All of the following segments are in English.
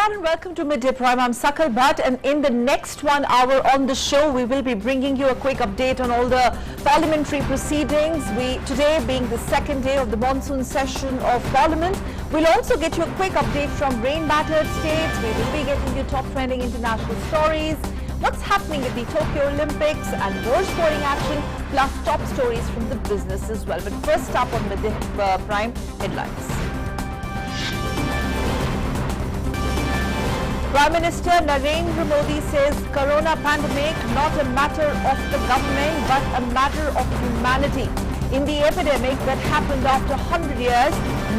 Namaskar and welcome to Midday Prime. I'm Sakal Bhatt, and in the next 1 hour on the show, we will be bringing you a quick update on all the parliamentary proceedings. Today being the second day of the monsoon session of Parliament, we'll also get you a quick update from rain-battered states. We will be getting you top trending international stories, what's happening at the Tokyo Olympics and more sporting action, plus top stories from the business as well. But first up on Midday Prime headlines. Prime Minister Narendra Modi says corona pandemic not a matter of the government but a matter of humanity. In the epidemic that happened after 100 years,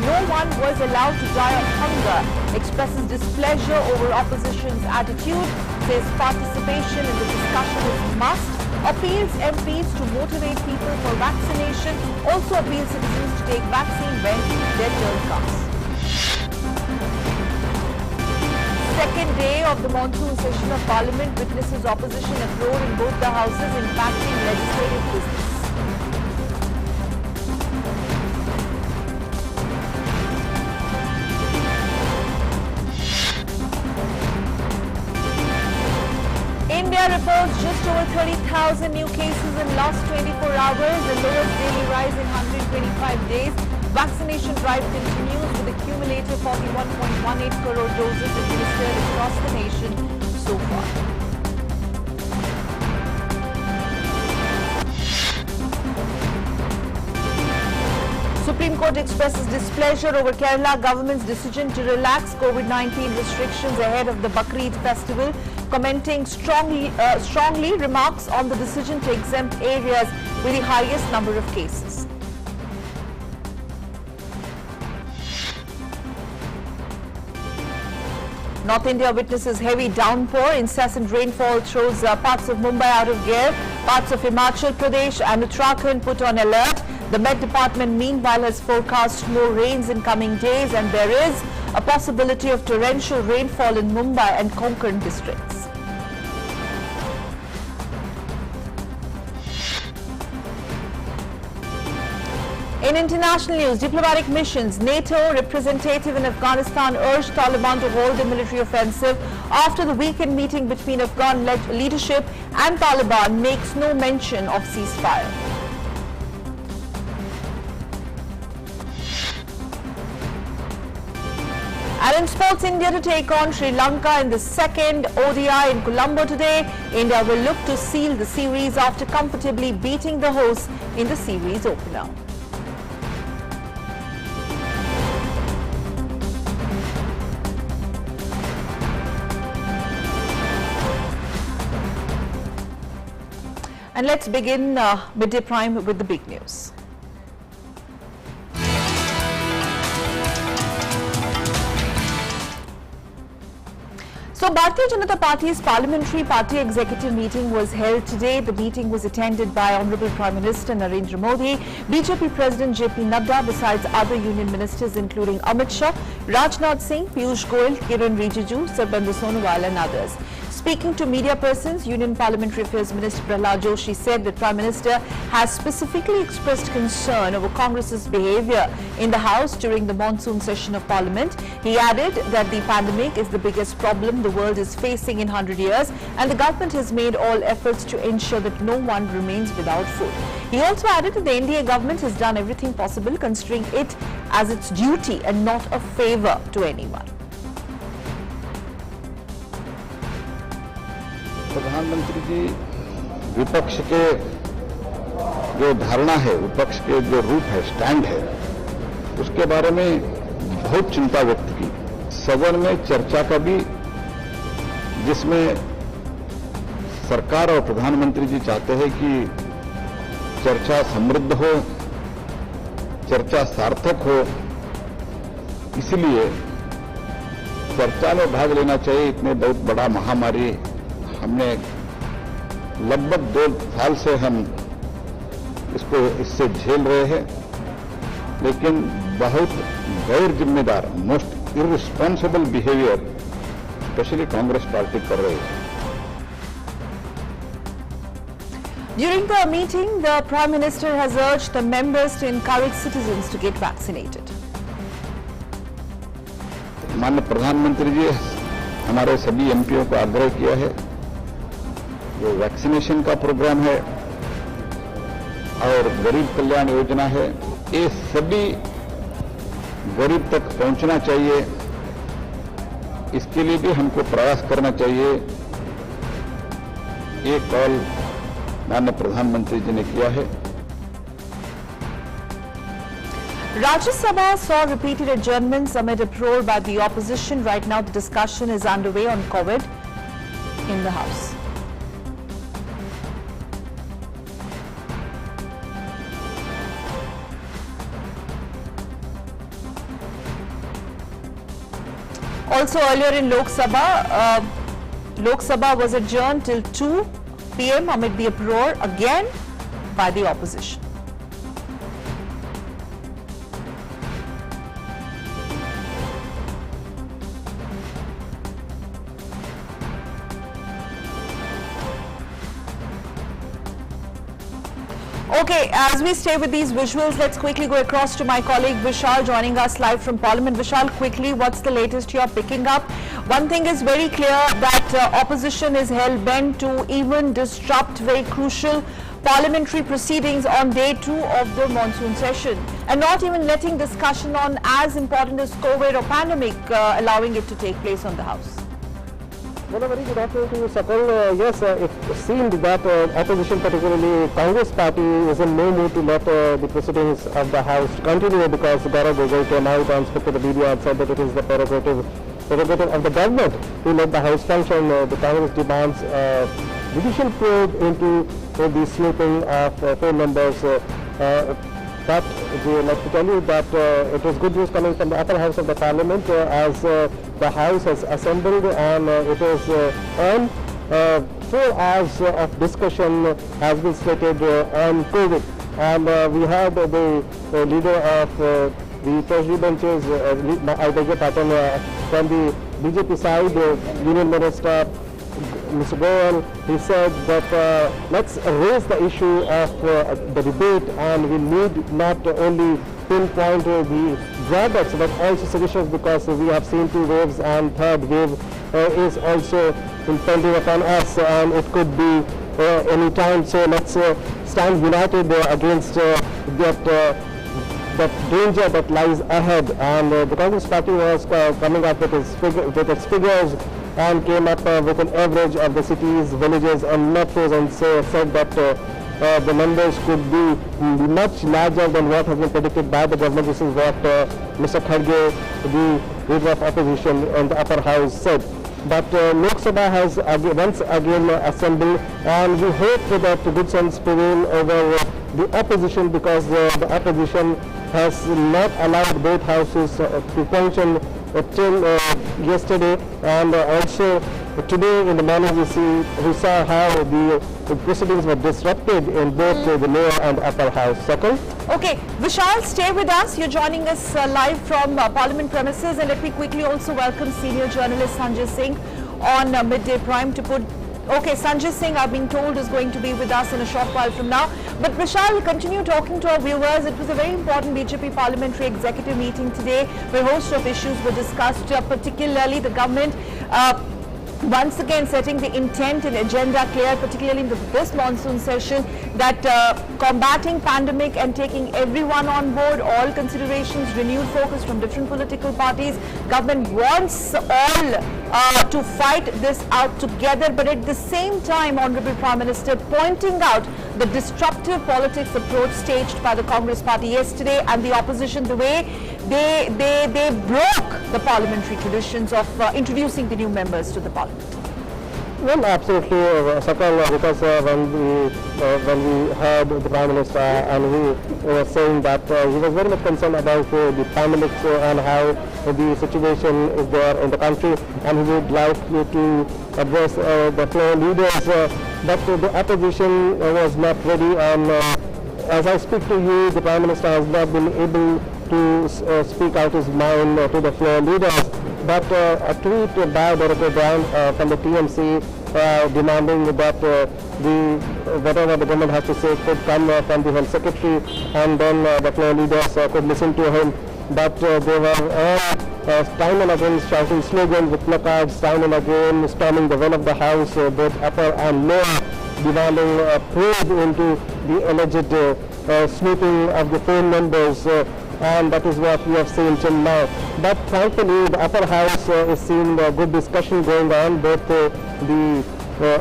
no one was allowed to die of hunger. Expresses displeasure over opposition's attitude, says participation in the discussion is must, appeals MPs to motivate people for vaccination, also appeals citizens to take vaccine when their turn comes. Second day of the monsoon session of Parliament witnesses opposition a crore in both the houses impacting legislative business. India reports just over 30,000 new cases in last 24 hours, the lowest daily rise in 125 days. Vaccination drive continues with a cumulative 41.18 crore doses administered across the nation so far. Supreme Court expresses displeasure over Kerala government's decision to relax COVID-19 restrictions ahead of the Bakrid festival, commenting strongly remarks on the decision to exempt areas with the highest number of cases. North India witnesses heavy downpour. Incessant rainfall throws parts of Mumbai out of gear. Parts of Himachal Pradesh and Uttarakhand put on alert. The Met Department meanwhile has forecast more rains in coming days, and there is a possibility of torrential rainfall in Mumbai and Konkan districts. In international news, diplomatic missions, NATO representative in Afghanistan urged Taliban to hold a military offensive after the weekend meeting between Afghan leadership and Taliban makes no mention of ceasefire. And in sports, India to take on Sri Lanka in the second ODI in Colombo today. India will look to seal the series after comfortably beating the hosts in the series opener. And let's begin Midday Prime with the big news. So, Bharatiya Janata Party's Parliamentary Party Executive meeting was held today. The meeting was attended by Honorable Prime Minister Narendra Modi, BJP President JP Nadda, besides other union ministers including Amit Shah, Rajnath Singh, Piyush Goyal, Kiran Rijiju, Sarbandas Sonowal and others. Speaking to media persons, Union Parliamentary Affairs Minister Prahlad Joshi said that Prime Minister has specifically expressed concern over Congress's behaviour in the House during the monsoon session of Parliament. He added that the pandemic is the biggest problem the world is facing in 100 years and the government has made all efforts to ensure that no one remains without food. He also added that the NDA government has done everything possible, considering it as its duty and not a favour to anyone. प्रधानमंत्री जी विपक्ष के जो धारणा है, विपक्ष के जो रूप है, स्टैंड है, उसके बारे में बहुत चिंता व्यक्त की। सदन में चर्चा का भी, जिसमें सरकार और प्रधानमंत्री जी चाहते हैं कि चर्चा समृद्ध हो, चर्चा सार्थक हो, इसलिए चर्चा में भाग लेना चाहिए। इतने बहुत बड़ा महामारी हमने लगभग 2 साल से हम इससे झेल रहे हैं, लेकिन बहुत गैर जिम्मेदार, most irresponsible behaviour specially Congress party कर रही है। During the meeting, the Prime Minister has urged the members to encourage citizens to get vaccinated. माननीय प्रधानमंत्री जी हमारे सभी एमपीओ को आग्रह किया है, जो वैक्सीनेशन का प्रोग्राम है और गरीब कल्याण योजना है, ये सभी गरीब तक पहुंचना चाहिए। इसके लिए भी हमको प्रयास करना चाहिए। ये कॉल माननीय प्रधानमंत्री जी ने किया है। Rajya Sabha saw repeated adjournments amid uproar by the opposition. Right now, the discussion is underway on COVID in the House. Also, earlier in Lok Sabha was adjourned till 2 p.m. amid the uproar again by the opposition. Okay, as we stay with these visuals, let's quickly go across to my colleague Vishal joining us live from Parliament. Vishal, quickly, what's the latest you're picking up? One thing is very clear that opposition is hell-bent to even disrupt very crucial parliamentary proceedings on day 2 of the monsoon session and not even letting discussion on as important as COVID or pandemic, allowing it to take place on the House. Well, a very good afternoon to you, Sakal. Yes, it seemed that opposition, particularly Congress party, is in no mood to let the proceedings of the House continue because Gaurav Gogoi came out and spoke to the media and said that it is the prerogative of the government to let the House function. The Congress demands judicial probe into the sleuthing of phone numbers. But let me tell you that it was good news coming from the upper house of the parliament as the house has assembled and it is on 4 hours of discussion has been slated on COVID. And we had the leader of the treasury benches, I beg your pardon, from the BJP side, Union Minister Mr. Goyal, he said that let's raise the issue of the debate and we need not only pinpoint the drawbacks but also solutions because we have seen 2 waves and 3rd wave is also impending upon us and it could be any time. So let's stand united against that danger that lies ahead. And the Congress party was coming up with its figures and came up with an average of the cities, villages and metros and said that the numbers could be much larger than what has been predicted by the government. This is what Mr. Kharge, the leader of opposition in the upper house, said. But Lok Sabha has once again assembled and we hope that good sense prevail over the opposition because the opposition has not allowed both houses to function till yesterday and also today in the morning we saw how the proceedings were disrupted in both the lower and upper house. Sakal? Okay, Vishal, stay with us. You're joining us live from Parliament premises and let me quickly also welcome senior journalist Sanjay Singh on Midday Prime to put... Okay, Sanjay Singh, I've been told, is going to be with us in a short while from now. But Vishal, we'll continue talking to our viewers. It was a very important BJP parliamentary executive meeting today where a host of issues were discussed, particularly the government once again setting the intent and agenda clear, particularly in this monsoon session, that combating pandemic and taking everyone on board, all considerations, renewed focus from different political parties. Government wants all to fight this out together, but at the same time, Honorable Prime Minister pointing out the disruptive politics approach staged by the Congress party yesterday and the opposition, the way they broke the parliamentary traditions of introducing the new members to the parliament. Well, absolutely, Sakal, because when we heard the Prime Minister and he was saying that he was very much concerned about the pandemic and how the situation is there in the country and he would like to address the floor leaders, but the opposition was not ready and as I speak to you, the Prime Minister has not been able to speak out his mind to the floor leaders. But a tweet by Director Brown from the TMC demanding that whatever the government has to say could come from the Health Secretary and then the floor leaders could listen to him. But they were all time and again shouting slogans with placards, time and again storming the well of the house, both upper and lower, demanding a probe into the alleged snooping of the phone numbers, and that is what we have seen till now. But thankfully, the upper house is seeing good discussion going on, both the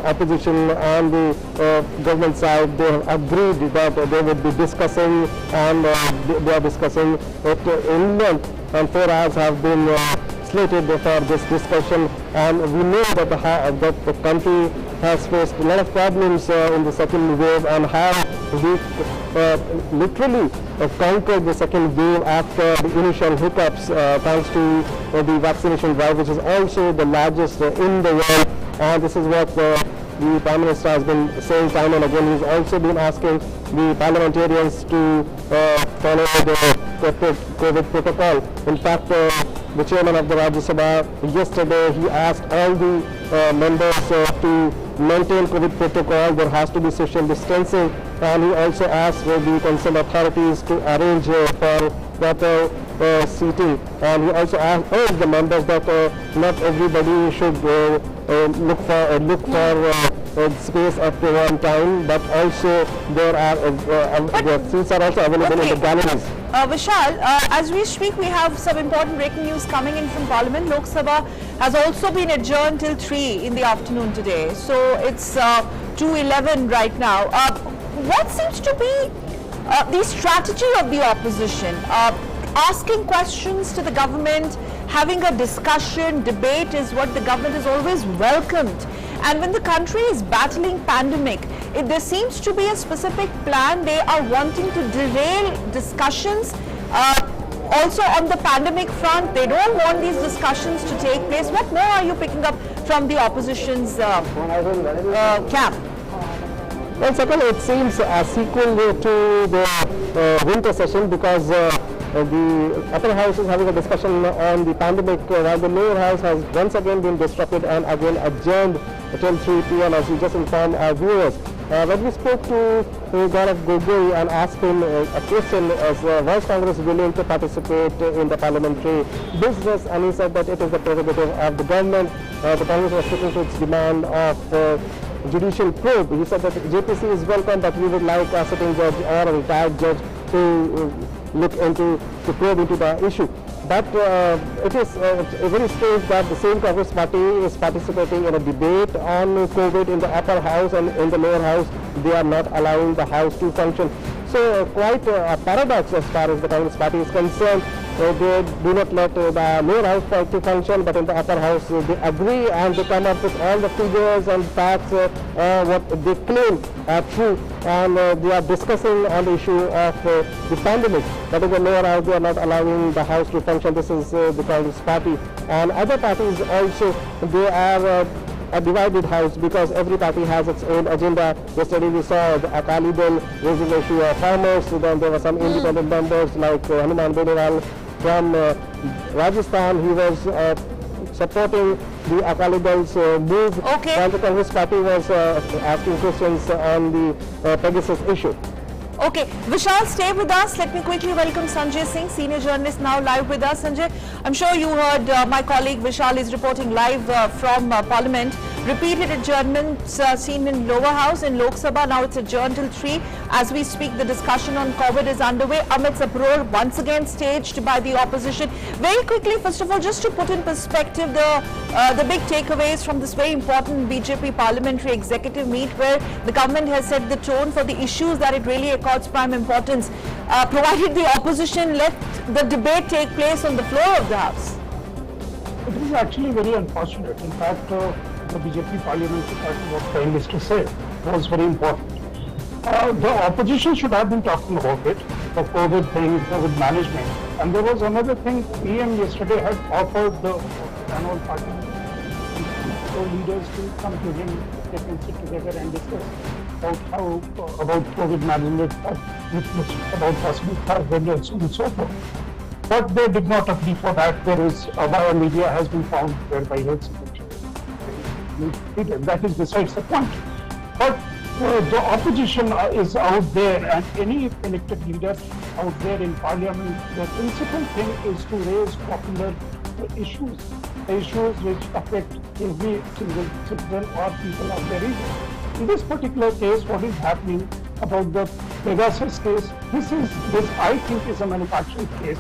opposition and the government side. They have agreed that they would be discussing, and they are discussing it in length, and 4 hours have been slated for this discussion. And we know that the country has faced a lot of problems in the second wave, and how we literally conquered the second wave after the initial hiccups, thanks to the vaccination drive, which is also the largest in the world. And this is what the Prime Minister has been saying time and again. He's also been asking the parliamentarians to follow the COVID protocol. In fact, the chairman of the Rajya Sabha yesterday, he asked all the members to maintain COVID protocol. There has to be social distancing, and he also asked the concerned authorities to arrange for proper seating. And he also urged the members that not everybody should look for space at one time, but also there are the seats are also available in the galleries. Vishal, as we speak, we have some important breaking news coming in from Parliament. Lok Sabha has also been adjourned till 3 in the afternoon today. So it's 2:11 right now. What seems to be the strategy of the opposition? Asking questions to the government, having a discussion, debate is what the government has always welcomed. And when the country is battling pandemic, there seems to be a specific plan. They are wanting to derail discussions. Also on the pandemic front, they don't want these discussions to take place. What more are you picking up from the opposition's camp? Well, second, it seems a sequel to the winter session, because the upper house is having a discussion on the pandemic, while the lower house has once again been disrupted and again adjourned till 3 p.m. as we just informed our viewers. When we spoke to Gaurav Gogoi and asked him a question, was Congress willing to participate in the parliamentary business, and he said that it is the prerogative of the government. The Congress was sticking to its demand of judicial probe. He said that JPC is welcome, but we would like a sitting judge or a retired judge to look into, to probe into the issue. But it is very strange that the same Congress party is participating in a debate on COVID in the upper house, and in the lower house they are not allowing the house to function. So quite a paradox as far as the Congress party is concerned. They do not let the lower house to function, but in the upper house they agree, and they come up with all the figures and facts what they claim are true, and they are discussing on the issue of the pandemic. But in the lower house they are not allowing the house to function. This is the Congress party. And other parties also, they are a divided house, because every party has its own agenda. Yesterday we saw the Akali Dal raising the issue of farmers. Then there were some independent members like Hanuman Beniwal from Rajasthan. He was supporting the Akali Dal's move, while the Congress party was asking questions on the Pegasus issue. Okay, Vishal, stay with us. Let me quickly welcome Sanjay Singh, senior journalist, now live with us. Sanjay, I'm sure you heard my colleague Vishal is reporting live from Parliament. Repeated adjournments seen in lower house in Lok Sabha. Now it's adjourned till 3. As we speak, the discussion on COVID is underway amidst uproar once again staged by the opposition. Very quickly, first of all, just to put in perspective the big takeaways from this very important BJP parliamentary executive meet, where the government has set the tone for the issues that it really accords prime importance, provided the opposition let the debate take place on the floor of the house. It is actually very unfortunate. In fact, the BJP parliamentary party, what Prime Minister said, was very important. The opposition should have been talking about it, the COVID thing, COVID management. And there was another thing, PM yesterday had offered the annual party leaders to come to him, they can sit together and discuss about COVID management, about possible third vendor and so on and so forth. But they did not agree for that. There is a via media has been found whereby health secretary. That is besides the point. But the opposition is out there, and any elected leader out there in parliament, the principal thing is to raise popular the issues which affect every single citizen or people of the region. In this particular case, what is happening about the Pegasus case, this I think is a manufactured case.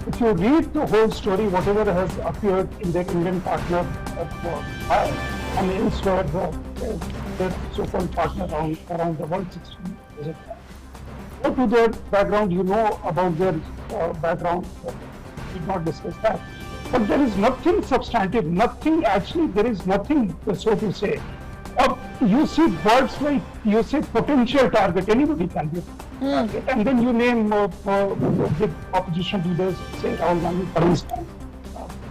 If you read the whole story, whatever has appeared in the Indian partner and elsewhere, the so-called partner around the world system. Go to their background, you know about their background. We did not discuss that. But there is nothing substantive, nothing actually, there is nothing, so to say. You see words like, you say potential target, anybody can be target. And then you name the opposition leaders, say Rahul Gandhi, for instance,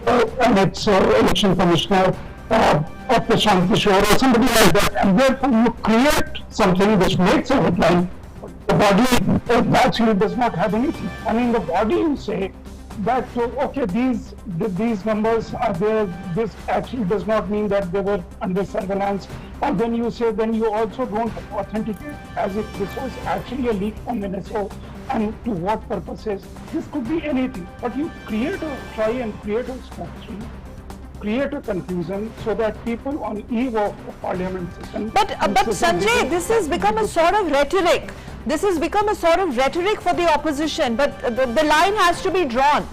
and its election commissioner, or Prashant Kishore, or somebody like that. And therefore you create something which makes a headline. The body actually does not have anything. And in the body you say that, okay, these numbers are there, this actually does not mean that they were under surveillance. Or then you say, then you also don't authenticate as if this was actually a leak from NSO and to what purposes. This could be anything, but you try and create a structure, create a confusion so that people on eve of the parliament system. But Sanjay, this has become a sort of rhetoric. This has become a sort of rhetoric for the opposition, but the line has to be drawn.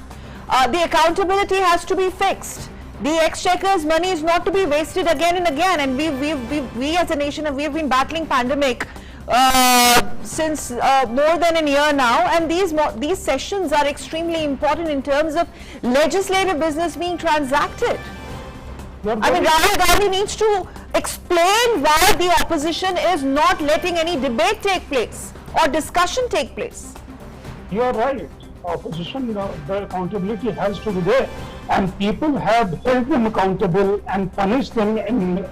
The accountability has to be fixed. The exchequer's money is not to be wasted again and again. And we as a nation, we have been battling pandemic since more than a year now. And these sessions are extremely important in terms of legislative business being transacted. I mean, Rahul Gandhi needs to explain why the opposition is not letting any debate take place or discussion take place. You are right. Opposition, the accountability has to be there, and people have held them accountable and punished them in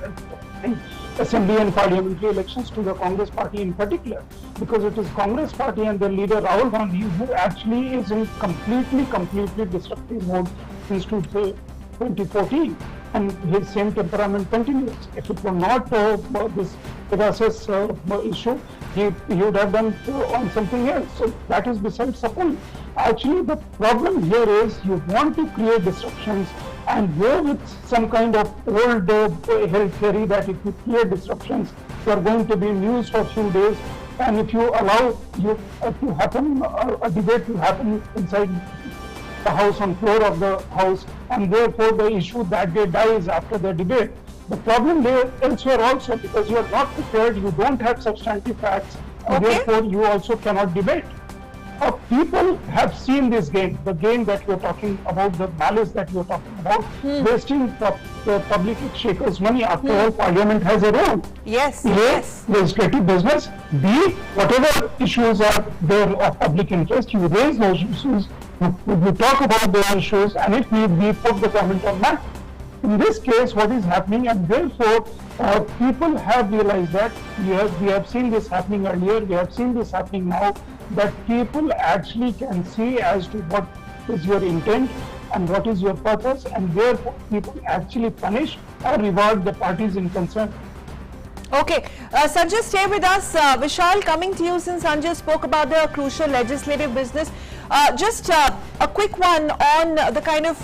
assembly and parliamentary elections, to the Congress party in particular, because it is Congress party and their leader Rahul Gandhi who actually is in completely destructive mode since 2014, and his same temperament continues. If it were not this Pegasus issue, he would have done on something else. So that is besides the point. Actually, the problem here is you want to create disruptions and go with some kind of old health theory that if you create disruptions, you are going to be news for a few days, and if you allow a debate to happen inside the house, on floor of the house, and therefore the issue that day dies after the debate. The problem there elsewhere also, because you are not prepared, you don't have substantive facts, and therefore you also cannot debate. People have seen this game, the game that you're talking about, the malice that you're talking about, wasting the public exchequer's money. After all, Parliament has a role. Yes, yes. Legislative business. B, whatever issues are there of public interest, you raise those issues, you talk about those issues, and if need be, put the government on map. In this case, what is happening, and therefore people have realized that we have seen this happening earlier, we have seen this happening now, that people actually can see as to what is your intent and what is your purpose, and therefore people actually punish or reward the parties in concern. Okay, Sanjay, stay with us. Vishal, coming to you, since Sanjay spoke about the crucial legislative business. Just a quick one on the kind of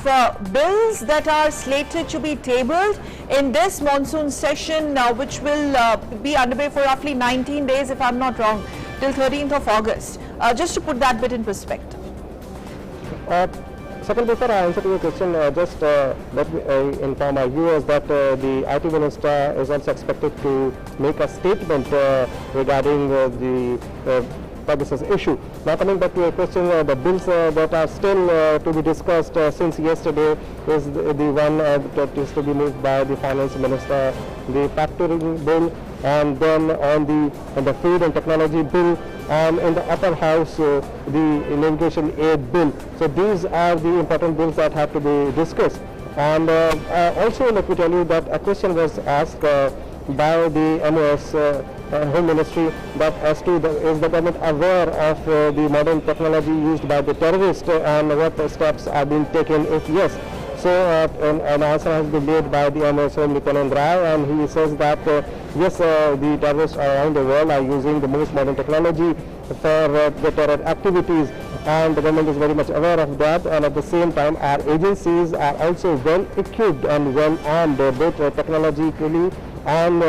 bills that are slated to be tabled in this monsoon session, which will be underway for roughly 19 days, if I'm not wrong, till 13th of August. Just to put that bit in perspective. Second, before I answer to your question, just let me inform our viewers that the IT Minister is also expected to make a statement regarding the Pegasus issue. Now coming back to your question, the bills that are still to be discussed since yesterday is the one that is to be moved by the Finance Minister, the factoring bill, and then on the food and technology bill, in the upper house the navigation aid bill. So these are the important bills that have to be discussed. And also let me tell you that a question was asked by the MOS Home Ministry, that as to is the government aware of the modern technology used by the terrorists and what steps are being taken if yes. So an answer has been made by the MOS Home Lieutenant Rai, and he says that yes, the terrorists around the world are using the most modern technology for the terror activities, and the government is very much aware of that, and at the same time our agencies are also well equipped and well armed, both technologically and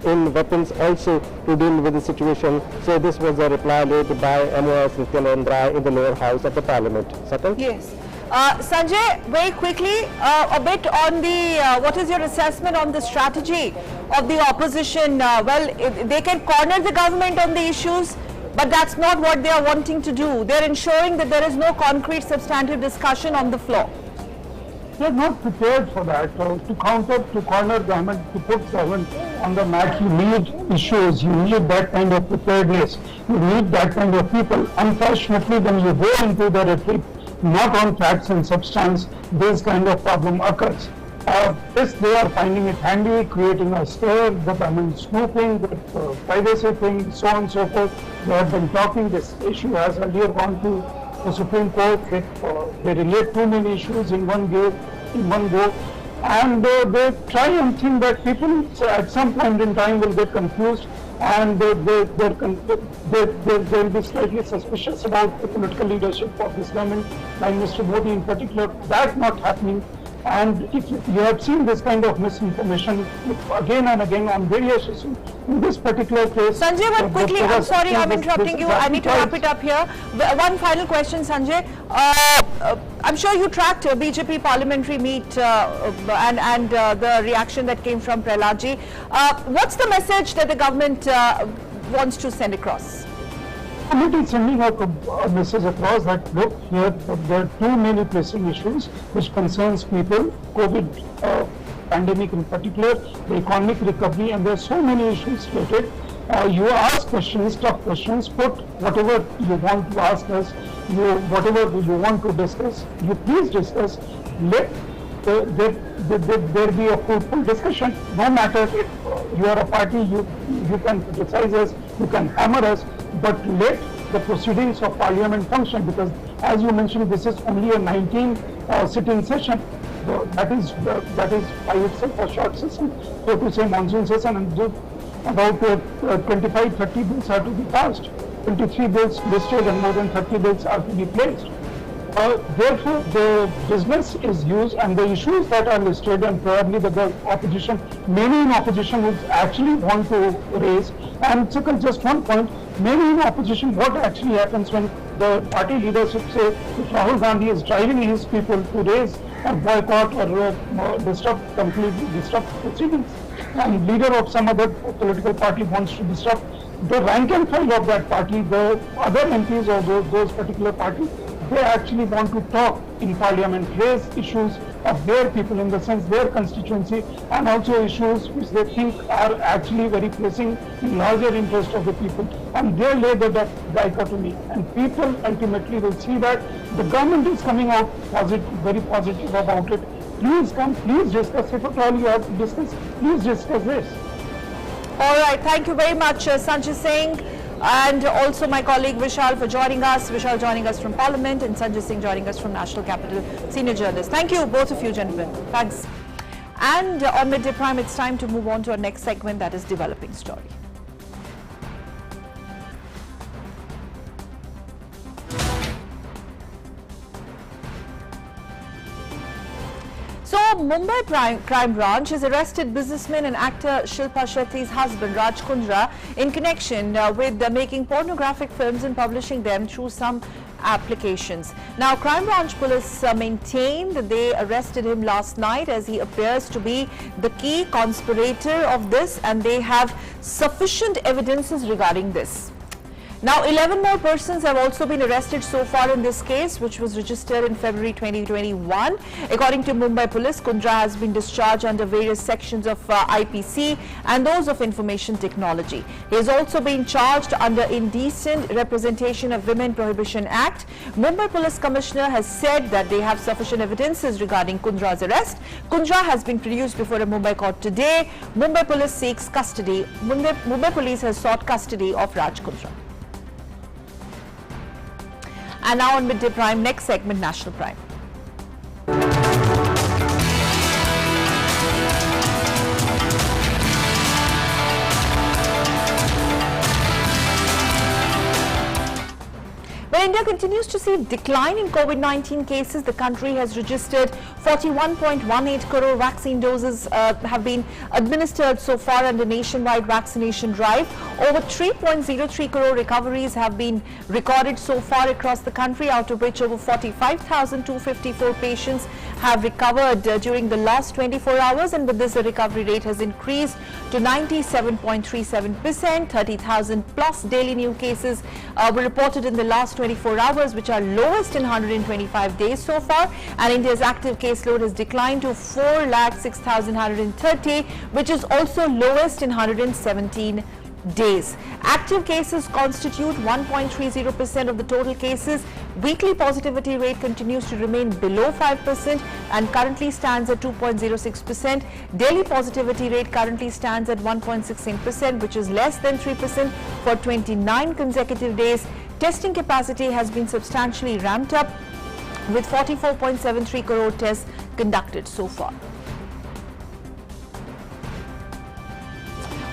in weapons also to deal with the situation. So this was a reply made by MOS Nityanandra in the lower house of the parliament. Sakal? Yes. Sanjay, very quickly, a bit on the, what is your assessment on the strategy of the opposition? They can corner the government on the issues, but that's not what they are wanting to do. They're ensuring that there is no concrete substantive discussion on the floor. They're not prepared for that. To corner government, to put government on the mat, you need issues, you need that kind of preparedness, you need that kind of people. Unfortunately, when you go into the retreat, not on facts and substance, this kind of problem occurs. This they are finding it handy, creating a stir, the government snooping, the privacy thing, so on and so forth. They have been talking, this issue has earlier gone to the Supreme Court. They relate too many issues in one go, and they try and think that people at some point in time will get confused, and they'll be slightly suspicious about the political leadership of this government, by Mr. Modi in particular. That's not happening. And if you have seen this kind of misinformation again and again on various issues, in this particular case... Sanjay, but quickly, I'm sorry, I'm interrupting you. I need to wrap it up here. One final question, Sanjay. I'm sure you tracked BJP parliamentary meet and the reaction that came from Prahladji. What's the message that the government wants to send across? It is sending out a message across that, look, here there are too many pressing issues which concerns people, COVID pandemic in particular, the economic recovery, and there are so many issues related. You ask questions, tough questions, put whatever you want to ask us, whatever you want to discuss, you please discuss. Let there be a fruitful discussion. No matter if you are a party, you can criticize us, you can hammer us, but let the proceedings of parliament function, because as you mentioned, this is only a 19 sitting session. That is by itself a short session, so to say monsoon session, and about 25-30 bills are to be passed, 23 bills listed and more than 30 bills are to be placed. Therefore, the business is used, and the issues that are listed, and probably the opposition, many in opposition would actually want to raise. And second, just one point, many in opposition, what actually happens when the party leadership say if Rahul Gandhi is driving his people to raise a boycott or completely disrupt proceedings, and leader of some other political party wants to disrupt, the rank and file of that party, the other MPs of those particular parties, they actually want to talk in parliament, raise issues of their people, in the sense their constituency, and also issues which they think are actually very pressing in larger interest of the people, and they lay the dichotomy, and people ultimately will see that the government is coming out very positive about it. Please come, please discuss. If at all you have to discuss, please discuss this. All right, thank you very much, Sanjay Singh, and also my colleague Vishal for joining us. Vishal joining us from Parliament, and Sanjay Singh joining us from National Capital, senior journalist. Thank you, both of you gentlemen. Thanks. And on Midday Prime, it's time to move on to our next segment, that is Developing Story. So, Mumbai Crime Branch has arrested businessman and actor Shilpa Shetty's husband Raj Kundra in connection with making pornographic films and publishing them through some applications. Now, Crime Branch police maintain that they arrested him last night as he appears to be the key conspirator of this, and they have sufficient evidences regarding this. Now, 11 more persons have also been arrested so far in this case, which was registered in February 2021. According to Mumbai Police, Kundra has been discharged under various sections of IPC and those of Information Technology. He has also been charged under Indecent Representation of Women Prohibition Act. Mumbai Police Commissioner has said that they have sufficient evidences regarding Kundra's arrest. Kundra has been produced before a Mumbai court today. Mumbai Police seeks custody. Mumbai Police has sought custody of Raj Kundra. And now on Midday Prime, next segment, National Prime. Well, India continues to see decline in COVID-19 cases. The country has registered 41.18 crore vaccine doses have been administered so far under nationwide vaccination drive. Over 3.03 crore recoveries have been recorded so far across the country, out of which over 45,254 patients have recovered during the last 24 hours, and with this the recovery rate has increased to 97.37%. 30,000 plus daily new cases were reported in the last 24 hours, which are lowest in 125 days so far, and India's active caseload has declined to 4,06,130, which is also lowest in 117 days. Active cases constitute 1.30% of the total cases. Weekly positivity rate continues to remain below 5% and currently stands at 2.06%. Daily positivity rate currently stands at 1.16%, which is less than 3% for 29 consecutive days. Testing capacity has been substantially ramped up, with 44.73 crore tests conducted so far.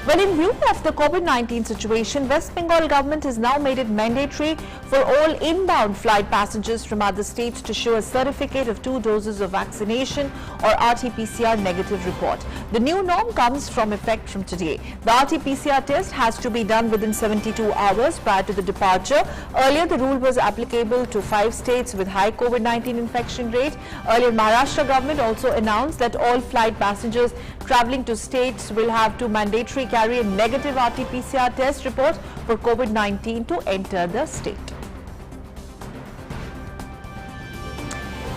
Well, in view of the COVID-19 situation, West Bengal government has now made it mandatory for all inbound flight passengers from other states to show a certificate of 2 doses of vaccination or RT-PCR negative report. The new norm comes from effect from today. The RT-PCR test has to be done within 72 hours prior to the departure. Earlier, the rule was applicable to 5 states with high COVID-19 infection rate. Earlier, Maharashtra government also announced that all flight passengers travelling to states will have to mandatory carry a negative RT-PCR test report for COVID-19 to enter the state.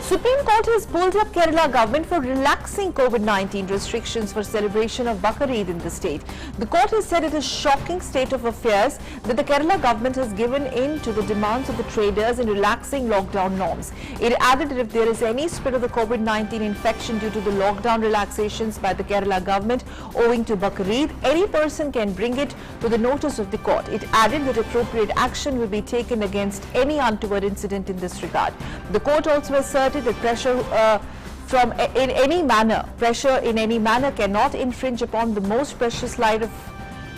Supreme Court has pulled up Kerala government for relaxing COVID-19 restrictions for celebration of Bakrid in the state. The court has said it is a shocking state of affairs that the Kerala government has given in to the demands of the traders in relaxing lockdown norms. It added that if there is any spread of the COVID-19 infection due to the lockdown relaxations by the Kerala government owing to Bakrid, any person can bring it to the notice of the court. It added that appropriate action will be taken against any untoward incident in this regard. The court also asserted that pressure in any manner cannot infringe upon the most precious right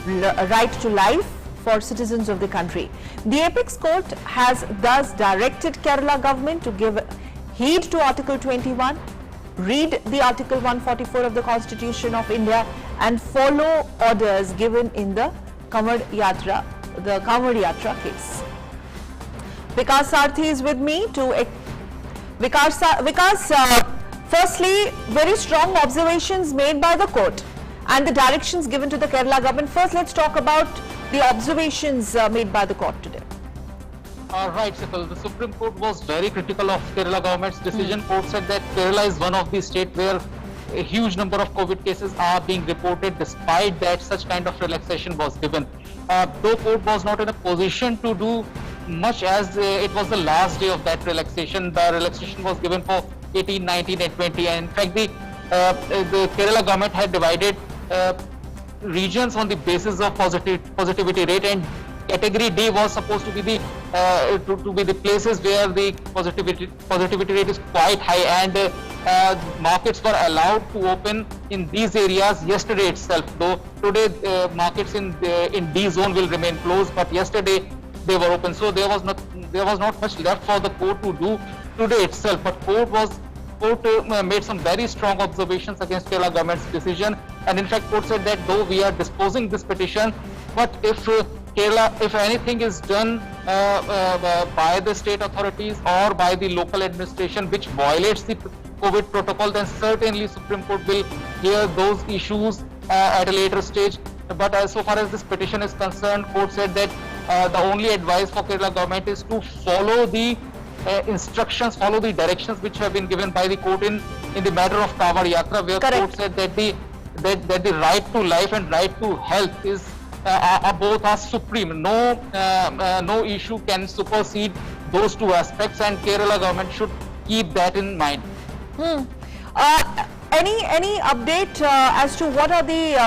to life for citizens of the country. The apex court has thus directed Kerala government to give heed to Article 21, read the Article 144 of the Constitution of India, and follow orders given in the Kamad Yatra case. Vikas Sarthi is with me to Vikas, firstly, very strong observations made by the court and the directions given to the Kerala government. First, let's talk about the observations made by the court today. Right, Sipal. The Supreme Court was very critical of Kerala government's decision. Court said that Kerala is one of the states where a huge number of COVID cases are being reported. Despite that, such kind of relaxation was given. Though court was not in a position to do much, as it was the last day of that relaxation. The relaxation was given for 18, 19 and 20, and in fact the Kerala government had divided regions on the basis of positivity rate, and category D was supposed to be the places where the positivity rate is quite high, and markets were allowed to open in these areas yesterday itself. Though today markets in D zone will remain closed, but yesterday they were open, so there was not much left for the court to do today itself. But court made some very strong observations against Kerala government's decision, and in fact court said that though we are disposing this petition, but if anything is done by the state authorities or by the local administration which violates the COVID protocol, then certainly Supreme Court will hear those issues at a later stage. But so far as this petition is concerned, court said that the only advice for Kerala government is to follow the instructions, follow the directions which have been given by the court in the matter of Kamad Yatra, where court said that the right to life and right to health both are supreme. No issue can supersede those two aspects, and Kerala government should keep that in mind. Any update as to what are the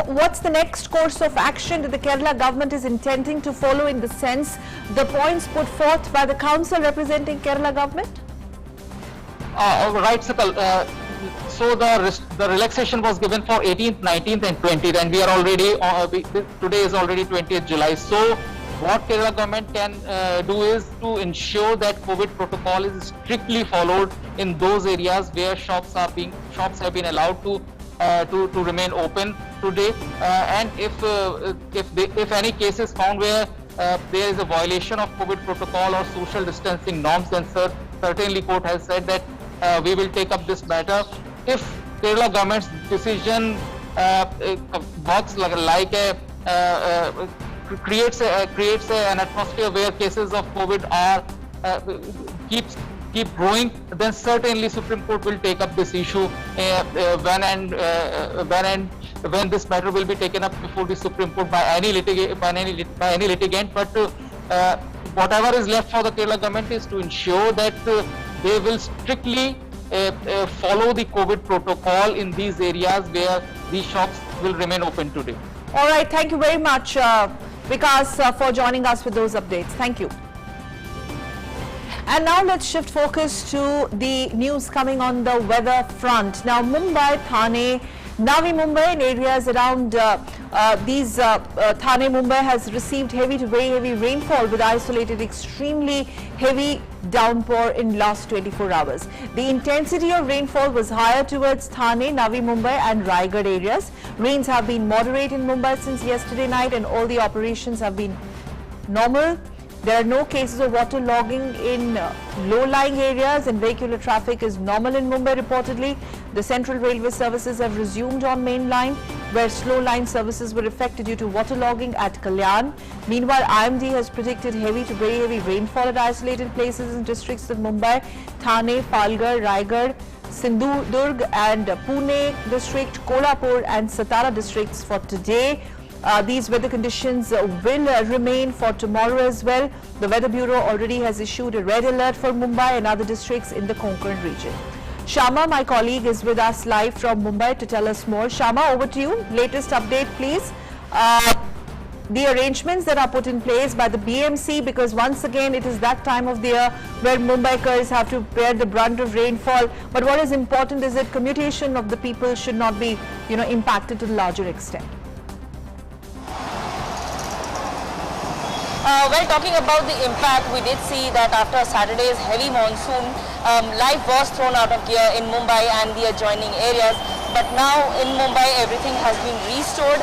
what's the next course of action that the Kerala government is intending to follow, in the sense the points put forth by the council representing Kerala government? Right, Sakal. So the relaxation was given for 18th, 19th and 20th, and we are already, today is already 20th July. So what Kerala government can do is to ensure that COVID protocol is strictly followed in those areas where shops have been allowed to remain open today, and if any case is found where there is a violation of COVID protocol or social distancing norms, then certainly court has said that we will take up this matter. If Kerala government's decision works like a creates an atmosphere where cases of COVID are keep growing, then certainly Supreme Court will take up this issue when this matter will be taken up before the Supreme Court by any litigant. But whatever is left for the Kerala government is to ensure that they will strictly follow the COVID protocol in these areas where these shops will remain open today. All right, thank you very much, Vikas, for joining us with those updates. Thank you. And now let's shift focus to the news coming on the weather front. Now, Mumbai, Thane, Navi Mumbai and areas around Thane, Mumbai has received heavy to very heavy rainfall with isolated extremely heavy downpour in last 24 hours. The intensity of rainfall was higher towards Thane, Navi Mumbai and Raigad areas. Rains have been moderate in Mumbai since yesterday night and all the operations have been normal. There are no cases of water logging in low-lying areas and vehicular traffic is normal in Mumbai reportedly. The Central Railway services have resumed on main line where slow line services were affected due to water logging at Kalyan. Meanwhile, IMD has predicted heavy to very heavy rainfall at isolated places in districts of Mumbai, Thane, Palghar, Raigad, Sindhudurg and Pune district, Kolhapur and Satara districts for today. These weather conditions will remain for tomorrow as well. The Weather Bureau already has issued a red alert for Mumbai and other districts in the Konkan region. Shama, my colleague, is with us live from Mumbai to tell us more. Shama, over to you. Latest update, please. The arrangements that are put in place by the BMC, because once again it is that time of the year where Mumbaikars have to bear the brunt of rainfall. But what is important is that commutation of the people should not be, impacted to the larger extent. Well, talking about the impact, we did see that after Saturday's heavy monsoon, life was thrown out of gear in Mumbai and the adjoining areas. But now in Mumbai, everything has been restored.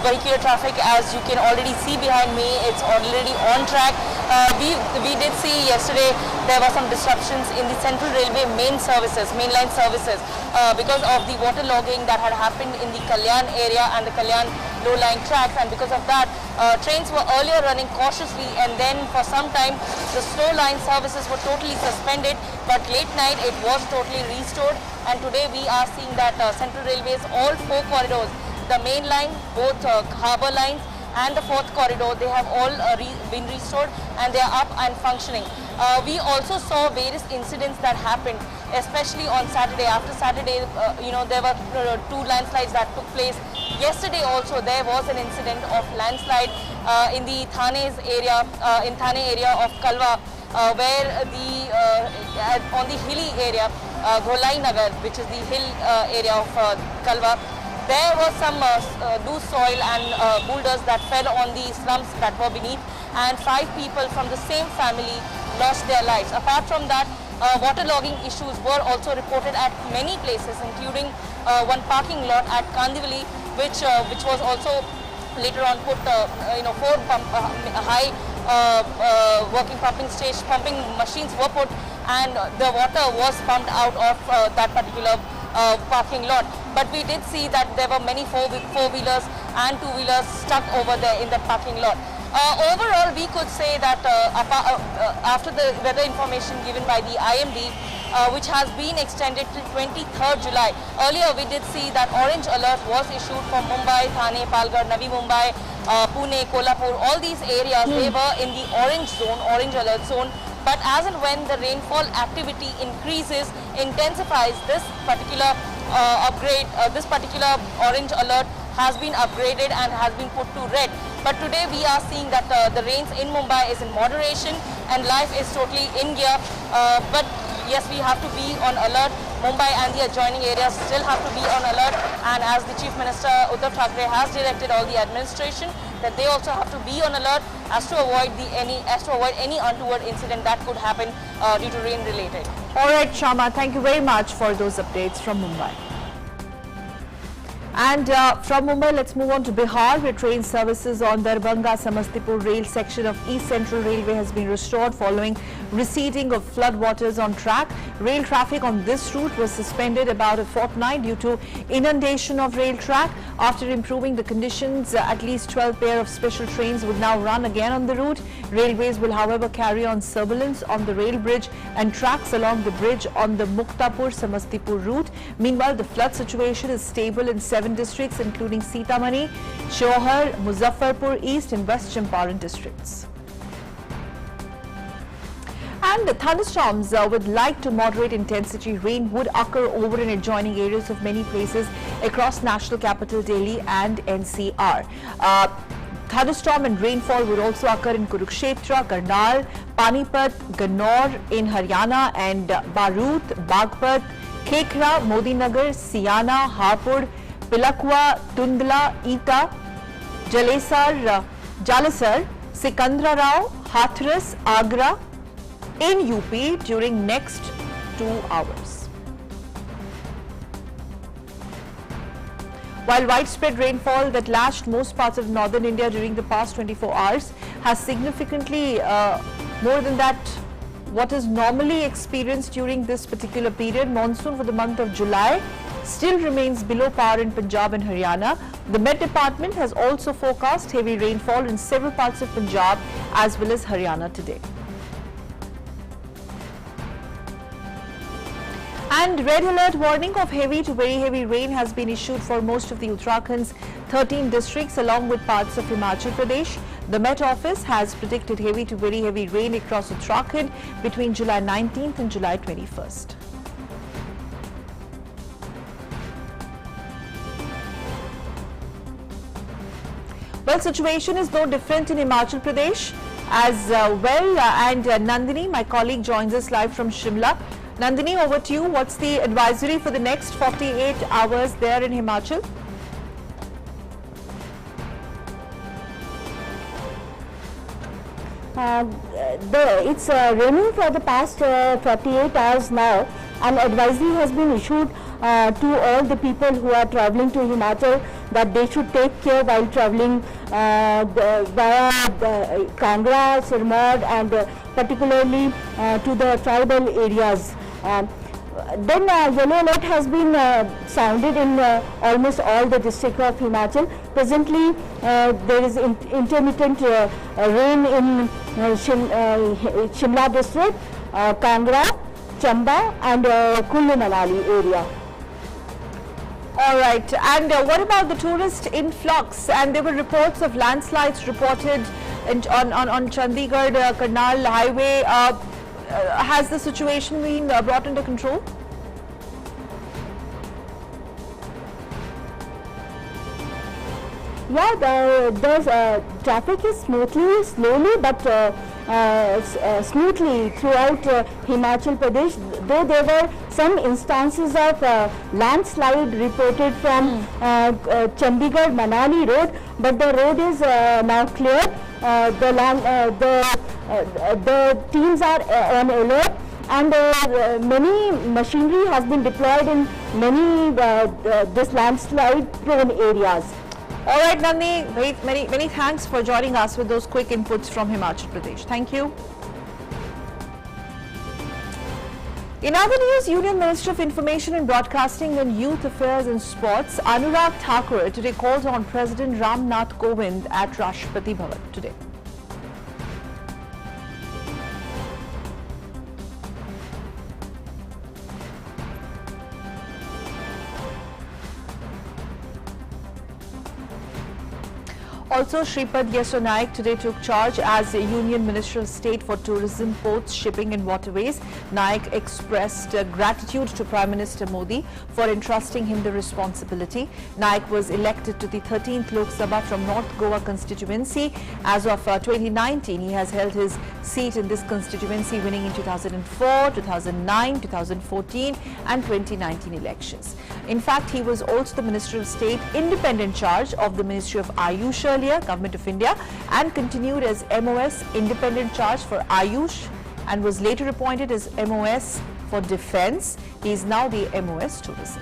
Vehicular traffic, as you can already see behind me, it's already on track. We did see yesterday there were some disruptions in the Central Railway mainline services because of the water logging that had happened in the Kalyan area and the Kalyan low-lying tracks, and because of that trains were earlier running cautiously, and then for some time the slow line services were totally suspended, but late night it was totally restored, and today we are seeing that Central Railways, all 4 corridors, the main line, both harbour lines and the 4th corridor, they have all been restored and they are up and functioning. We also saw various incidents that happened, especially on Saturday. After Saturday, there were 2 landslides that took place. Yesterday also there was an incident of landslide in the Thane's area, in Thane area of Kalwa, where on the hilly area, Gholai Nagar, which is the hill area of Kalwa, there was some loose soil and boulders that fell on the slums that were beneath, and 5 people from the same family lost their lives. Apart from that, water logging issues were also reported at many places, including one parking lot at Kandivali, which was also later on put, 4 high working pumping machines were put, and the water was pumped out of that particular parking lot. But we did see that there were many four-wheelers and two-wheelers stuck over there in that parking lot. Overall, we could say that after the weather information given by the IMD, which has been extended till 23rd July. Earlier, we did see that orange alert was issued for Mumbai, Thane, Palghar, Navi Mumbai, Pune, Kolhapur. All these areas, they were in the orange alert zone. But as and when the rainfall activity increases, intensifies, this particular this particular orange alert has been upgraded and has been put to red. But today we are seeing that the rains in Mumbai is in moderation and life is totally in gear. But yes, we have to be on alert Mumbai and the adjoining areas still have to be on alert, and as the Chief Minister Uddhav Thackeray has directed all the administration that they also have to be on alert as to avoid any untoward incident that could happen due to rain related. All right, Shama, thank you very much for those updates from Mumbai. And from Mumbai, let's move on to Bihar, where train services on Darbhanga-Samastipur rail section of East Central Railway has been restored following receding of flood waters on track. Rail traffic on this route was suspended about a fortnight due to inundation of rail track. After improving the conditions, at least 12 pair of special trains would now run again on the route. Railways will, however, carry on surveillance on the rail bridge and tracks along the bridge on the Muktapur-Samastipur route. Meanwhile, the flood situation is stable in 7 districts, including Sitamarhi, Shohar, Muzaffarpur East and West Champaran districts. And thunderstorms with light to moderate intensity rain would occur over and adjoining areas of many places across national capital Delhi and NCR. Thunderstorm and rainfall would also occur in Kurukshetra, Karnal, Panipat, Ganor in Haryana and Baruth, Bagpat, Khekra, Modinagar, Siana, Hapur, Pilakwa, Tundla, Eta, Jalasar, Sikandra Rao, Hathras, Agra in UP during next 2 hours. While widespread rainfall that lashed most parts of northern India during the past 24 hours has significantly more than that what is normally experienced during this particular period, monsoon for the month of July still remains below par in Punjab and Haryana. The Met Department has also forecast heavy rainfall in several parts of Punjab as well as Haryana today. And red alert warning of heavy to very heavy rain has been issued for most of the Uttarakhand's 13 districts along with parts of Himachal Pradesh. The Met Office has predicted heavy to very heavy rain across Uttarakhand between July 19th and July 21st. Well, situation is no different in Himachal Pradesh as well. And Nandini, my colleague, joins us live from Shimla. Nandini, over to you. What's the advisory for the next 48 hours there in Himachal? It's raining for the past 48 hours now. An advisory has been issued to all the people who are traveling to Himachal that they should take care while traveling via Kangra, Sirmaur and particularly to the tribal areas. Then yellow alert has been sounded in almost all the districts of Himachal. Presently, there is intermittent rain in Shimla district, Kangra, Chamba and Kullu Manali area. All right. And what about the tourist influx? And there were reports of landslides reported on Chandigarh-Karnal highway. Has the situation been brought under control? Yeah, the traffic is slowly but smoothly throughout Himachal Pradesh, though there were some instances of landslide reported from Chandigarh-Manali road, but the road is now clear. The teams are on alert and many machinery has been deployed in many this landslide prone areas. All right, Nandini, many thanks for joining us with those quick inputs from Himachal Pradesh. Thank you. In other news, Union Minister of Information and Broadcasting and Youth Affairs and Sports, Anurag Thakur, today called on President Ram Nath Kovind at Rashtrapati Bhavan today. Also, Shripad Yeso Naik today took charge as Union Minister of State for Tourism, Ports, Shipping and Waterways. Naik expressed gratitude to Prime Minister Modi for entrusting him the responsibility. Naik was elected to the 13th Lok Sabha from North Goa constituency. As of 2019, he has held his seat in this constituency, winning in 2004, 2009, 2014 and 2019 elections. In fact, he was also the Minister of State, independent charge of the Ministry of Ayush earlier, Government of India, and continued as MOS, independent charge for Ayush, and was later appointed as MOS for Defence. He is now the MOS Tourism.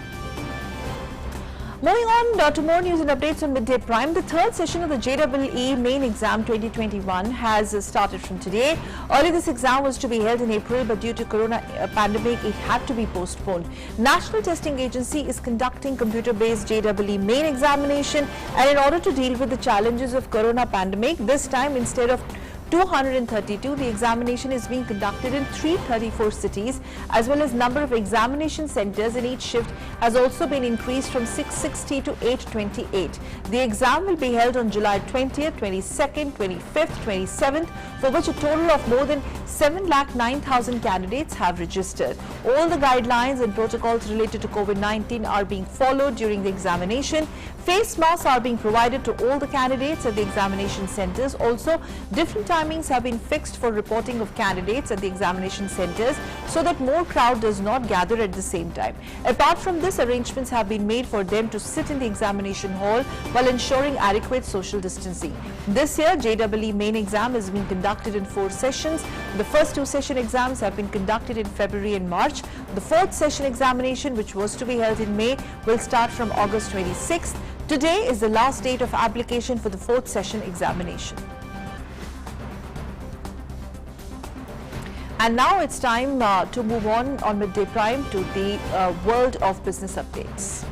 Moving on to more news and updates on Midday Prime. The third session of the JEE main exam 2021 has started from today. Earlier this exam was to be held in April, but due to corona pandemic it had to be postponed. National Testing Agency is conducting computer-based JEE main examination, and in order to deal with the challenges of corona pandemic, this time instead of 232, the examination is being conducted in 334 cities, as well as number of examination centers in each shift has also been increased from 660 to 828. The exam will be held on July 20th, 22nd, 25th, 27th, for which a total of more than 7,09,000 candidates have registered. All the guidelines and protocols related to COVID-19 are being followed during the examination. Face masks are being provided to all the candidates at the examination centers. Also, different timings have been fixed for reporting of candidates at the examination centers so that more crowd does not gather at the same time. Apart from this, arrangements have been made for them to sit in the examination hall while ensuring adequate social distancing. This year, JEE main exam is being conducted in 4 sessions. The first 2 session exams have been conducted in February and March. The 4th session examination, which was to be held in May, will start from August 26th. Today is the last date of application for the 4th session examination. And now it's time to move on Midday Prime to the world of business updates.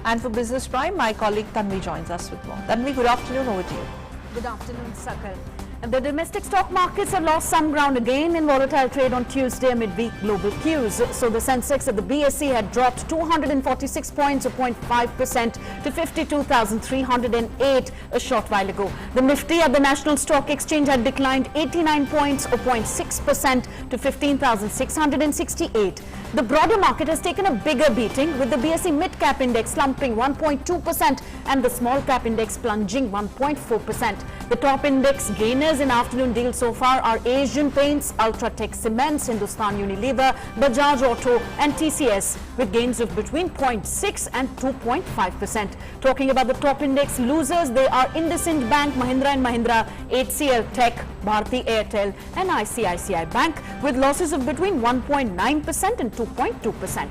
And for Business Prime, my colleague Tanvi joins us with more. Tanvi, good afternoon, over to you. Good afternoon, Sakal. The domestic stock markets have lost some ground again in volatile trade on Tuesday amid weak global cues. So the Sensex at the BSE had dropped 246 points or 0.5% to 52,308 a short while ago. The Nifty at the National Stock Exchange had declined 89 points or 0.6% to 15,668. The broader market has taken a bigger beating, with the BSE mid-cap index slumping 1.2% and the small-cap index plunging 1.4%. The top index gainers in afternoon deals so far are Asian Paints, Ultratech Cements, Hindustan Unilever, Bajaj Auto and TCS, with gains of between 0.6 and 2.5%. Talking about the top index losers, they are IndusInd Bank, Mahindra & Mahindra, HCL Tech, Bharti Airtel and ICICI Bank, with losses of between 1.9% and 2.2%.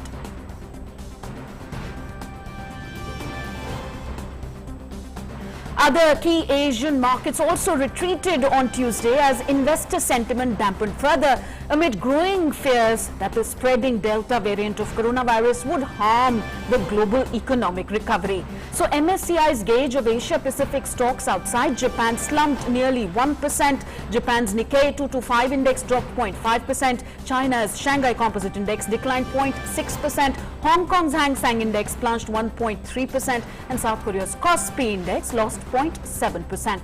Other key Asian markets also retreated on Tuesday as investor sentiment dampened further amid growing fears that the spreading Delta variant of coronavirus would harm the global economic recovery. So MSCI's gauge of Asia Pacific stocks outside Japan slumped nearly 1%. Japan's Nikkei 225 index dropped 0.5%. China's Shanghai Composite Index declined 0.6%. Hong Kong's Hang Seng Index plunged 1.3%, and South Korea's Kospi Index lost 0.7%.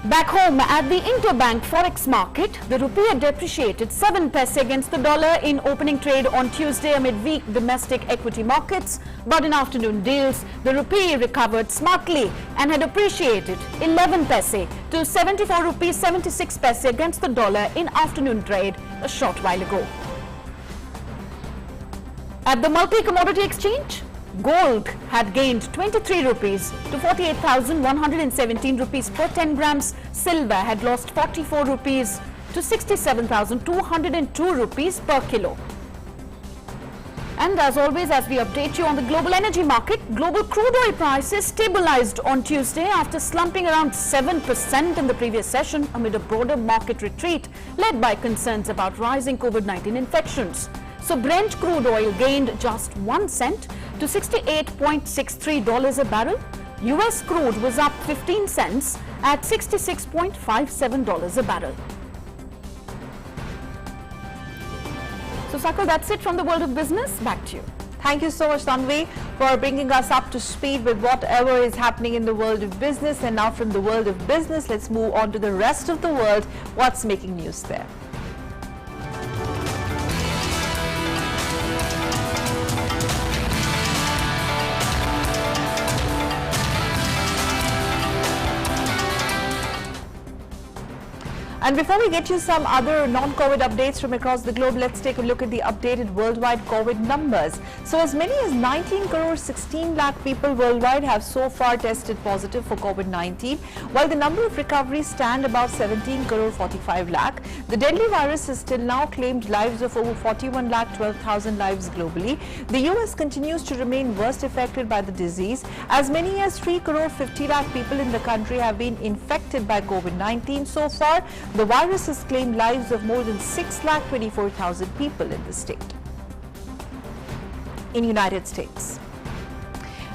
Back home at the interbank forex market, the rupee had depreciated 7 paise against the dollar in opening trade on Tuesday amid weak domestic equity markets. But in afternoon deals, the rupee recovered smartly and had appreciated 11 paise to 74 rupees 76 paise against the dollar in afternoon trade a short while ago. At the multi-commodity exchange, gold had gained 23 rupees to 48,117 rupees per 10 grams. Silver had lost 44 rupees to 67,202 rupees per kilo. And as always, as we update you on the global energy market, global crude oil prices stabilized on Tuesday after slumping around 7% in the previous session amid a broader market retreat led by concerns about rising COVID-19 infections. So Brent crude oil gained just 1 cent to $68.63 a barrel. US crude was up 15 cents at $66.57 a barrel. So, Sakal, that's it from the world of business. Back to you. Thank you so much, Tanvi, for bringing us up to speed with whatever is happening in the world of business. And now from the world of business, let's move on to the rest of the world. What's making news there? And before we get you some other non-COVID updates from across the globe, let's take a look at the updated worldwide COVID numbers. So as many as 19 crore 16 lakh people worldwide have so far tested positive for COVID-19, while the number of recoveries stand about 17 crore 45 lakh. The deadly virus has till now claimed lives of over 41 lakh 12,000 lives globally. The US continues to remain worst affected by the disease. As many as 3 crore 50 lakh people in the country have been infected by COVID-19 so far. The virus has claimed lives of more than 6,24,000 people in the state. In United States.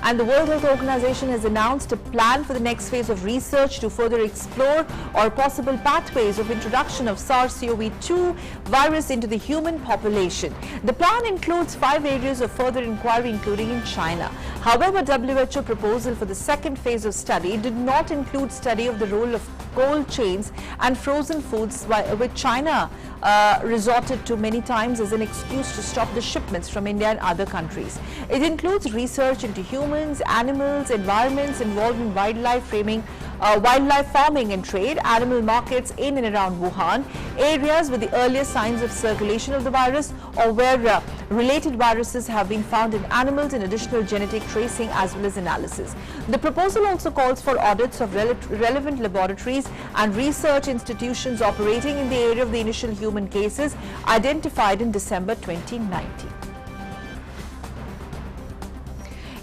And the World Health Organization has announced a plan for the next phase of research to further explore or possible pathways of introduction of SARS-CoV-2 virus into the human population. The plan includes 5 areas of further inquiry, including in China. However, WHO proposal for the second phase of study did not include study of the role of cold chains and frozen foods, which China resorted to many times as an excuse to stop the shipments from India and other countries. It includes research into humans, animals, environments involved in wildlife farming and trade, animal markets in and around Wuhan, areas with the earliest signs of circulation of the virus or where related viruses have been found in animals, and additional genetic tracing as well as analysis. The proposal also calls for audits of relevant laboratories and research institutions operating in the area of the initial human cases identified in December 2019.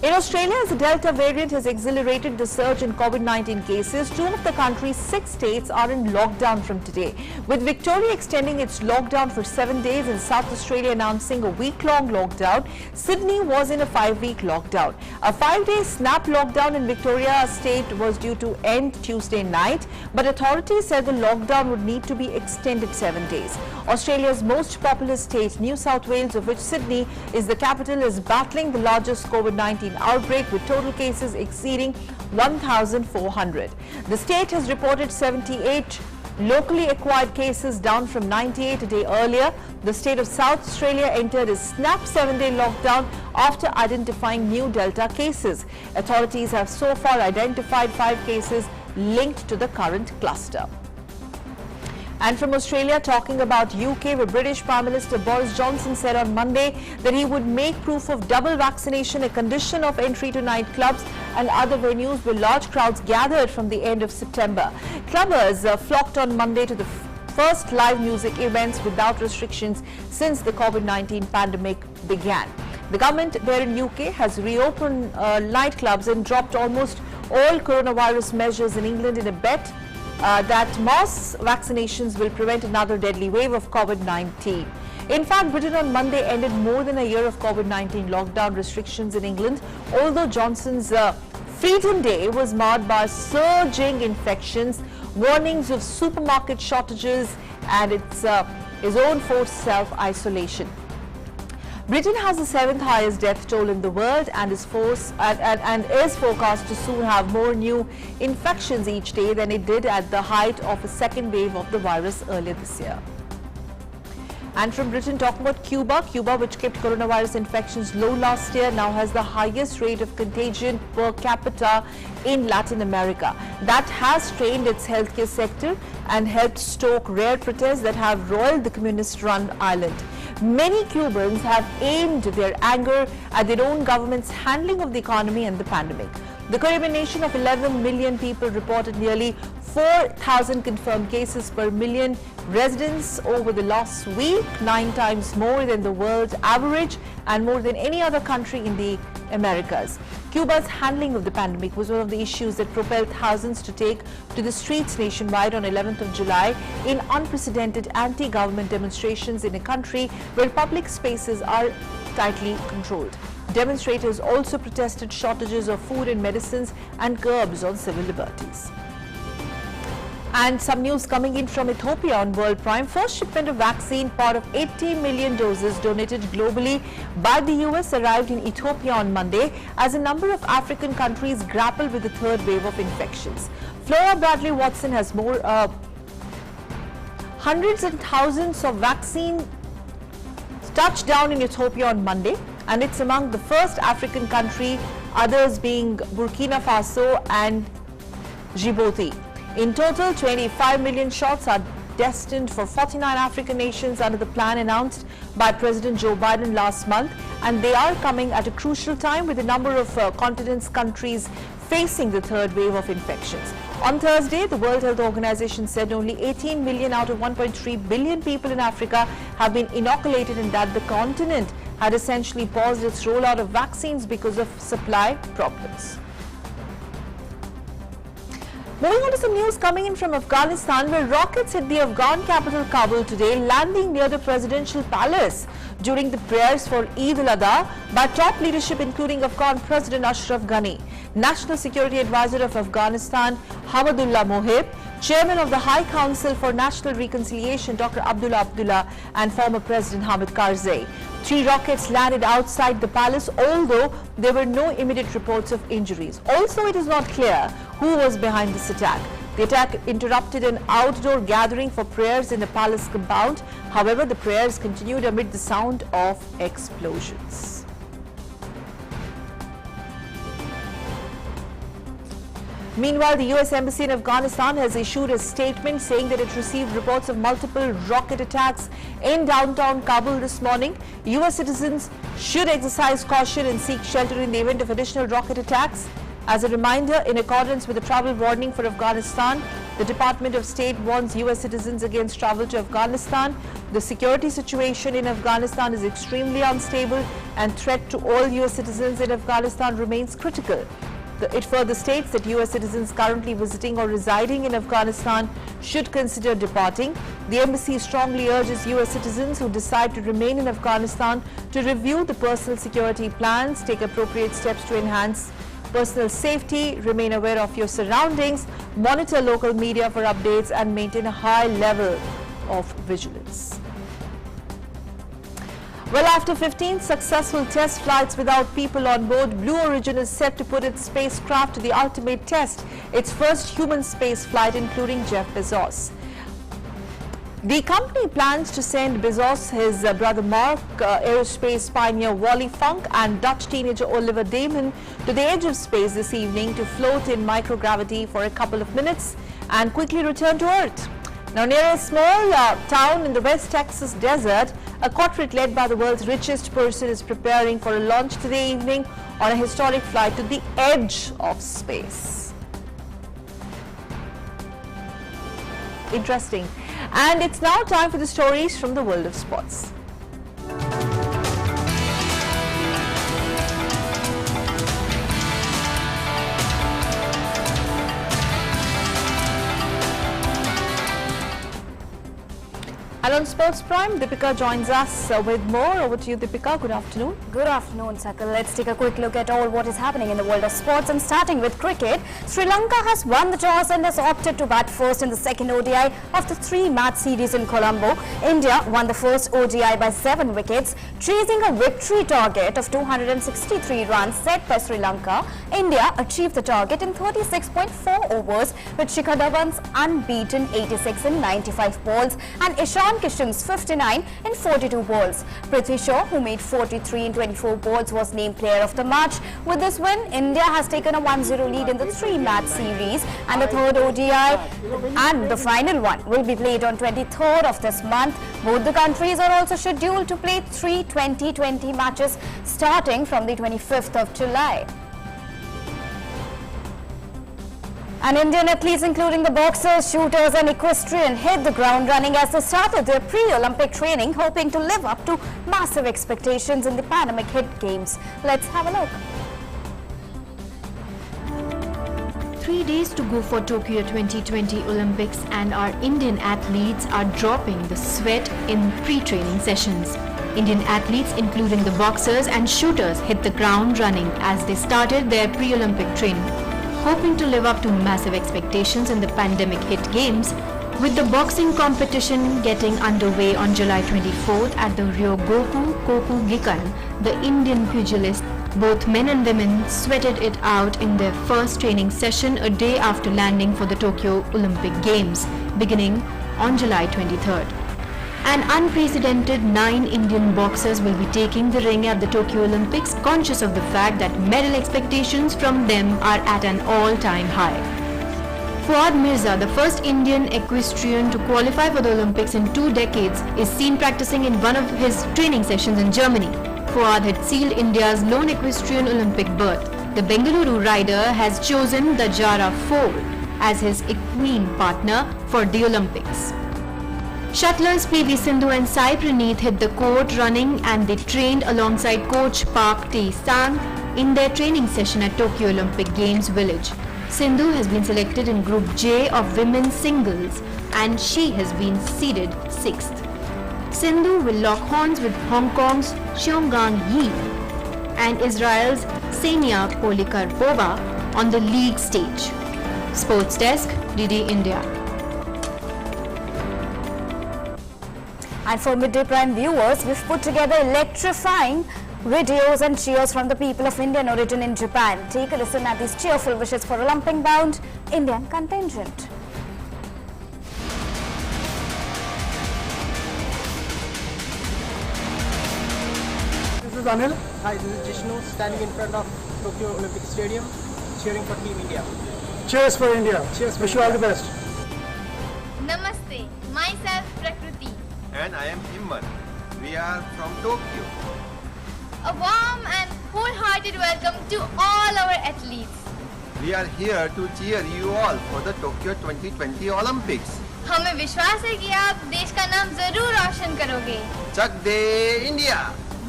In Australia, as the Delta variant has accelerated the surge in COVID-19 cases, 2 of the country's 6 states are in lockdown from today, with Victoria extending its lockdown for 7 days and South Australia announcing a week-long lockdown. Sydney was in a 5-week lockdown. A 5-day snap lockdown in Victoria state was due to end Tuesday night, but authorities said the lockdown would need to be extended 7 days. Australia's most populous state, New South Wales, of which Sydney is the capital, is battling the largest COVID-19 outbreak with total cases exceeding 1,400. The state has reported 78 locally acquired cases, down from 98 a day earlier. The state of South Australia entered a snap 7-day lockdown after identifying new Delta cases. Authorities have so far identified 5 cases linked to the current cluster. And from Australia, talking about UK, where British Prime Minister Boris Johnson said on Monday that he would make proof of double vaccination a condition of entry to nightclubs and other venues where large crowds gathered from the end of September. Clubbers flocked on Monday to the first live music events without restrictions since the COVID-19 pandemic began. The government there in UK has reopened nightclubs and dropped almost all coronavirus measures in England in a bet that mass vaccinations will prevent another deadly wave of COVID-19. In fact, Britain on Monday ended more than a year of COVID-19 lockdown restrictions in England, although Johnson's Freedom Day was marred by surging infections, warnings of supermarket shortages, and his own forced self-isolation. Britain has the 7th highest death toll in the world and is forecast to soon have more new infections each day than it did at the height of a second wave of the virus earlier this year. And from Britain, talking about Cuba, which kept coronavirus infections low last year, now has the highest rate of contagion per capita in Latin America. That has strained its healthcare sector and helped stoke rare protests that have roiled the communist-run island. Many Cubans have aimed their anger at their own government's handling of the economy and the pandemic. The Caribbean nation of 11 million people reported nearly 4,000 confirmed cases per million residents over the last week, 9 times more than the world's average and more than any other country in the Americas. Cuba's handling of the pandemic was one of the issues that propelled thousands to take to the streets nationwide on 11th of July in unprecedented anti-government demonstrations in a country where public spaces are tightly controlled. Demonstrators also protested shortages of food and medicines and curbs on civil liberties. And some news coming in from Ethiopia on World Prime. First shipment of vaccine, part of 80 million doses donated globally by the US, arrived in Ethiopia on Monday as a number of African countries grapple with the third wave of infections. Flora Bradley Watson has more. Hundreds and thousands of vaccine touched down in Ethiopia on Monday, and it's among the first African country, others being Burkina Faso and Djibouti. In total, 25 million shots are destined for 49 African nations under the plan announced by President Joe Biden last month, and they are coming at a crucial time with a number of continent's countries facing the third wave of infections. On Thursday, the World Health Organization said only 18 million out of 1.3 billion people in Africa have been inoculated, and that the continent had essentially paused its rollout of vaccines because of supply problems. Moving on to some news coming in from Afghanistan, where rockets hit the Afghan capital Kabul today, landing near the presidential palace during the prayers for Eid al-Adha by top leadership including Afghan President Ashraf Ghani, National Security Advisor of Afghanistan Hamidullah Mohib, Chairman of the High Council for National Reconciliation Dr. Abdullah, and former President Hamid Karzai. 3 rockets landed outside the palace, although there were no immediate reports of injuries. Also, it is not clear who was behind this attack. The attack interrupted an outdoor gathering for prayers in the palace compound. However, the prayers continued amid the sound of explosions. Meanwhile, the US Embassy in Afghanistan has issued a statement saying that it received reports of multiple rocket attacks in downtown Kabul this morning. US citizens should exercise caution and seek shelter in the event of additional rocket attacks. As a reminder, in accordance with the travel warning for Afghanistan, the Department of State warns US citizens against travel to Afghanistan. The security situation in Afghanistan is extremely unstable, and threat to all US citizens in Afghanistan remains critical. It further states that US citizens currently visiting or residing in Afghanistan should consider departing. The embassy strongly urges US citizens who decide to remain in Afghanistan to review the personal security plans, take appropriate steps to enhance personal safety, remain aware of your surroundings, monitor local media for updates, and maintain a high level of vigilance. Well, after 15 successful test flights without people on board, Blue Origin is set to put its spacecraft to the ultimate test, its first human space flight, including Jeff Bezos. The company plans to send Bezos, his brother Mark, aerospace pioneer Wally Funk, and Dutch teenager Oliver Damon to the edge of space this evening to float in microgravity for a couple of minutes and quickly return to Earth. Now, near a small town in the West Texas desert, a quartet led by the world's richest person is preparing for a launch today evening on a historic flight to the edge of space. Interesting. And it's now time for the stories from the world of sports. And on Sports Prime, Deepika joins us with more. Over to you, Deepika. Good afternoon. Good afternoon, Sakal. Let's take a quick look at all what is happening in the world of sports, and starting with cricket. Sri Lanka has won the toss and has opted to bat first in the second ODI of the 3-match series in Colombo. India won the first ODI by 7 wickets, chasing a victory target of 263 runs set by Sri Lanka. India achieved the target in 36.4 overs with Shikhar Dhawan's unbeaten 86 in 95 balls and Ishan Kishan's 59 in 42 balls. Prithvi Shaw, who made 43 in 24 balls, was named player of the match. With this win, India has taken a 1-0 lead in the 3-match series, and the third ODI and the final one will be played on 23rd of this month. Both the countries are also scheduled to play 3 T20 matches starting from the 25th of July. And Indian athletes, including the boxers, shooters and equestrian, hit the ground running as they started their pre-Olympic training, hoping to live up to massive expectations in the Pandemic Hit Games. Let's have a look. 3 days to go for Tokyo 2020 Olympics, and our Indian athletes are dropping the sweat in pre-training sessions. Indian athletes, including the boxers and shooters, hit the ground running as they started their pre-Olympic training. Hoping to live up to massive expectations in the pandemic-hit games, with the boxing competition getting underway on July 24th at the Ryogoku Kokugikan, the Indian pugilists, both men and women, sweated it out in their first training session a day after landing for the Tokyo Olympic Games, beginning on July 23rd. An unprecedented 9 Indian boxers will be taking the ring at the Tokyo Olympics, conscious of the fact that medal expectations from them are at an all-time high. Fuad Mirza, the first Indian equestrian to qualify for the Olympics in 2 decades, is seen practicing in one of his training sessions in Germany. Fuad had sealed India's lone equestrian Olympic berth. The Bengaluru rider has chosen the Jara foal as his equine partner for the Olympics. Shuttlers PV Sindhu and Sai Praneeth hit the court running, and they trained alongside coach Park Tae-sang in their training session at Tokyo Olympic Games Village. Sindhu has been selected in Group J of women's singles, and she has been seeded 6th. Sindhu will lock horns with Hong Kong's Cheonggang Yi and Israel's Ksenia Polikarpova on the league stage. Sports Desk, DD India. And for Midday Prime viewers, we've put together electrifying videos and cheers from the people of Indian origin in Japan. Take a listen at these cheerful wishes for Olympic-bound Indian contingent. This is Anil. Hi, this is Jishnu, standing in front of Tokyo Olympic Stadium, cheering for Team India. Cheers for India. Cheers for Wish you all the India. best. Namaste, myself Prakriti. And I am Himmat. We are from Tokyo. A warm and wholehearted welcome to all our athletes. We are here to cheer you all for the Tokyo 2020 Olympics. हमें विश्वास है कि आप देश का नाम जरूर रोशन करोगे. Chak De India!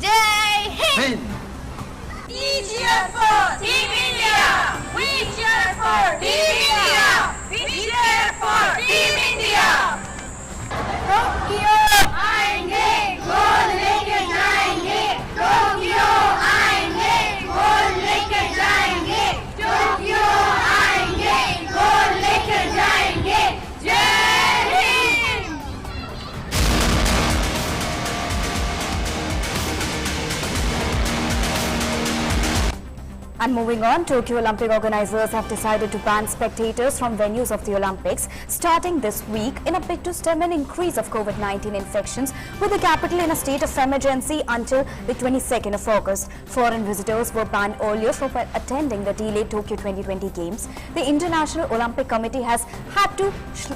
जय Hind! We cheer for Team India! We cheer for Team India! We cheer for Team India! Tokyo आएंगे, गोल लेके जाएंगे. Tokyo आएंगे, गोल लेके जाएंगे. Tokyo आएंगे, गोल लेके जाएंगे. जय Hind! And moving on, Tokyo Olympic organizers have decided to ban spectators from venues of the Olympics starting this week in a bid to stem an increase of COVID-19 infections, with the capital in a state of emergency until the 22nd of August. Foreign visitors were banned earlier from attending the delayed Tokyo 2020 Games. The International Olympic Committee has had to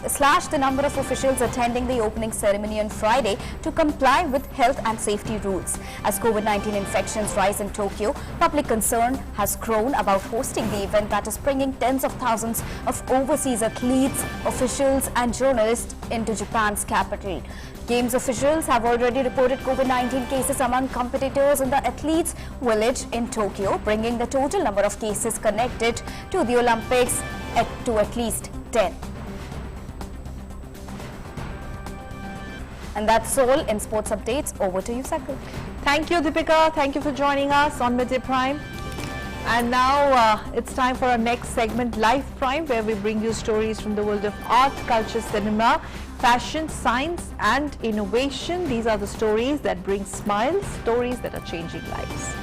slash the number of officials attending the opening ceremony on Friday to comply with health and safety rules. As COVID-19 infections rise in Tokyo, public concern has grown about hosting the event that is bringing tens of thousands of overseas athletes, officials and journalists into Japan's capital. Games officials have already reported COVID-19 cases among competitors in the athletes' village in Tokyo, bringing the total number of cases connected to the Olympics to at least 10. And that's all in sports updates. Over to you, Sakal. Thank you, Deepika. Thank you for joining us on Midday Prime. And now it's time for our next segment, Life Prime, where we bring you stories from the world of art, culture, cinema, fashion, science and innovation. These are the stories that bring smiles, stories that are changing lives.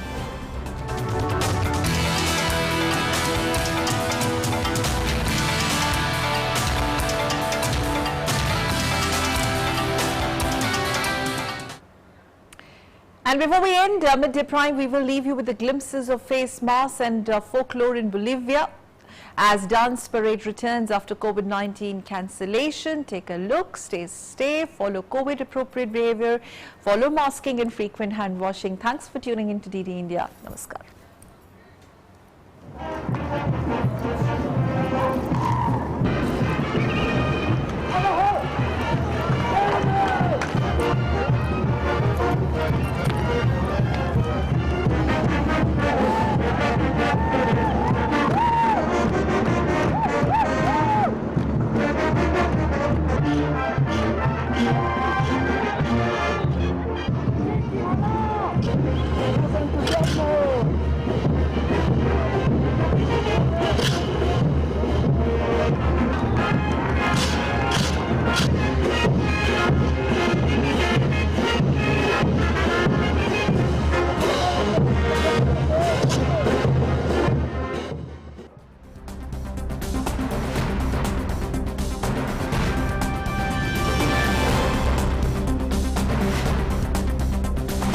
And before we end Midday Prime, we will leave you with the glimpses of face masks and folklore in Bolivia as dance parade returns after COVID-19 cancellation. Take a look, stay safe, follow COVID appropriate behavior, follow masking and frequent hand washing. Thanks for tuning in to DD India. Namaskar.